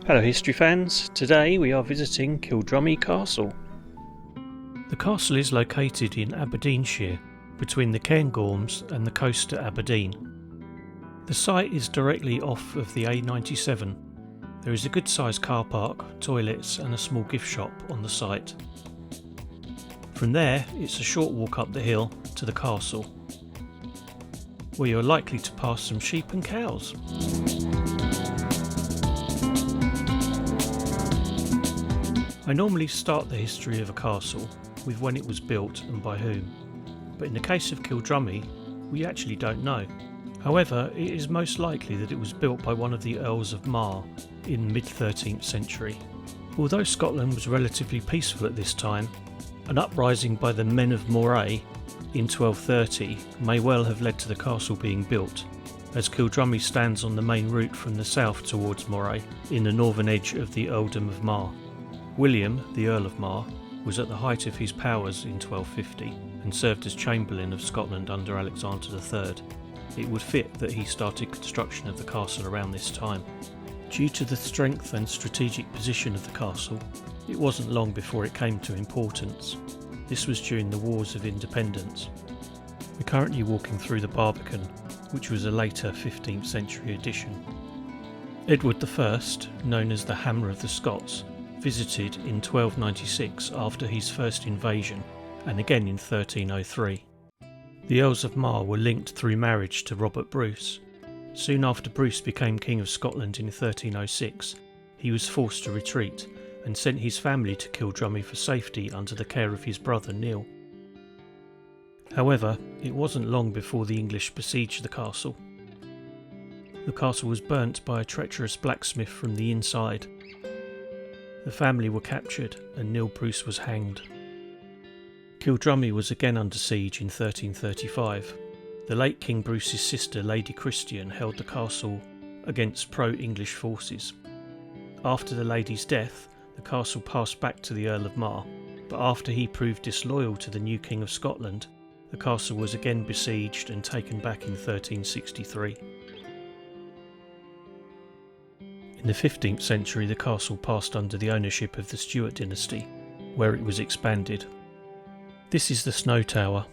Hello history fans, today we are visiting Kildrummy Castle. The castle is located in Aberdeenshire, between the Cairngorms and the coast at Aberdeen. The site is directly off of the A97. There is a good sized car park, toilets and a small gift shop on the site. From there it's a short walk up the hill to the castle, where you're likely to pass some sheep and cows. I normally start the history of a castle with when it was built and by whom, but in the case of Kildrummy, we actually don't know. However, it is most likely that it was built by one of the Earls of Mar in mid-13th century. Although Scotland was relatively peaceful at this time, an uprising by the Men of Moray in 1230 may well have led to the castle being built, as Kildrummy stands on the main route from the south towards Moray, in the northern edge of the Earldom of Mar. William, the Earl of Mar, was at the height of his powers in 1250 and served as Chamberlain of Scotland under Alexander III. It would fit that he started construction of the castle around this time. Due to the strength and strategic position of the castle, it wasn't long before it came to importance. This was during the Wars of Independence. We're currently walking through the Barbican, which was a later 15th century addition. Edward I, known as the Hammer of the Scots, visited in 1296 after his first invasion, and again in 1303. The Earls of Mar were linked through marriage to Robert Bruce. Soon after Bruce became King of Scotland in 1306, he was forced to retreat and sent his family to Kildrummy for safety under the care of his brother Neil. However, it wasn't long before the English besieged the castle. The castle was burnt by a treacherous blacksmith from the inside. The family were captured and Neil Bruce was hanged. Kildrummy was again under siege in 1335. The late King Bruce's sister Lady Christian held the castle against pro-English forces. After the lady's death, the castle passed back to the Earl of Mar, but after he proved disloyal to the new King of Scotland, the castle was again besieged and taken back in 1363. In the 15th century, the castle passed under the ownership of the Stuart dynasty, where it was expanded. This is the Snow Tower.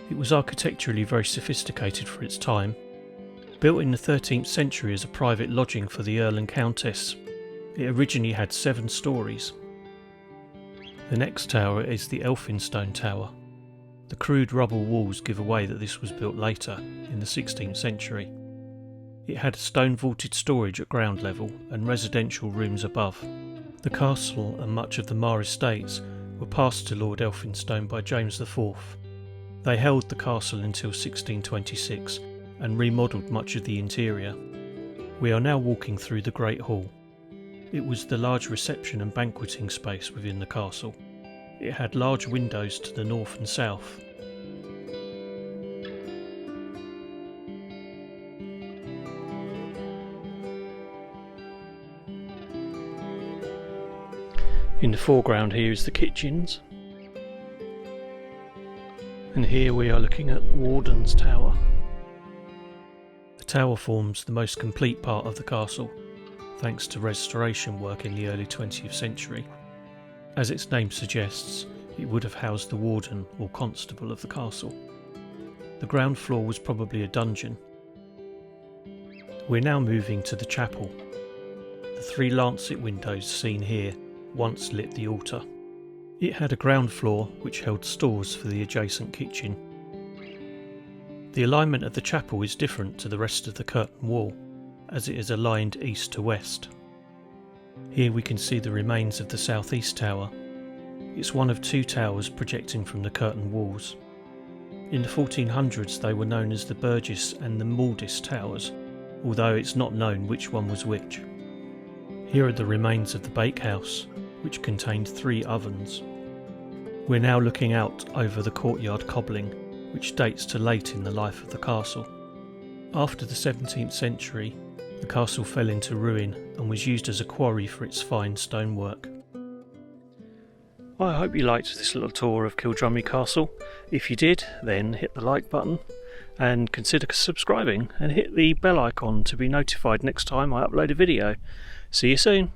It was architecturally very sophisticated for its time. Built in the 13th century as a private lodging for the Earl and Countess, it originally had 7 stories. The next tower is the Elfinstone Tower. The crude rubble walls give away that this was built later, in the 16th century. It had stone vaulted storage at ground level and residential rooms above. The castle and much of the Mar estates were passed to Lord Elfinstone by James IV. They held the castle until 1626 and remodelled much of the interior. We are now walking through the Great Hall. It was the large reception and banqueting space within the castle. It had large windows to the north and south. In the foreground here is the kitchens, and here we are looking at Wardens Tower. The tower forms the most complete part of the castle, thanks to restoration work in the early 20th century. As its name suggests, it would have housed the warden or constable of the castle. The ground floor was probably a dungeon. We're now moving to the chapel. The 3 lancet windows seen here once lit the altar. It had a ground floor which held stores for the adjacent kitchen. The alignment of the chapel is different to the rest of the curtain wall, as it is aligned east to west. Here we can see the remains of the southeast tower. It's one of 2 towers projecting from the curtain walls. In the 1400s they were known as the Burgess and the Maldis towers, although it's not known which one was which. Here are the remains of the bakehouse, which contained 3 ovens. We're now looking out over the courtyard cobbling, which dates to late in the life of the castle. After the 17th century, the castle fell into ruin and was used as a quarry for its fine stonework. I hope you liked this little tour of Kildrummy Castle. If you did, then hit the like button and consider subscribing and hit the bell icon to be notified next time I upload a video. See you soon.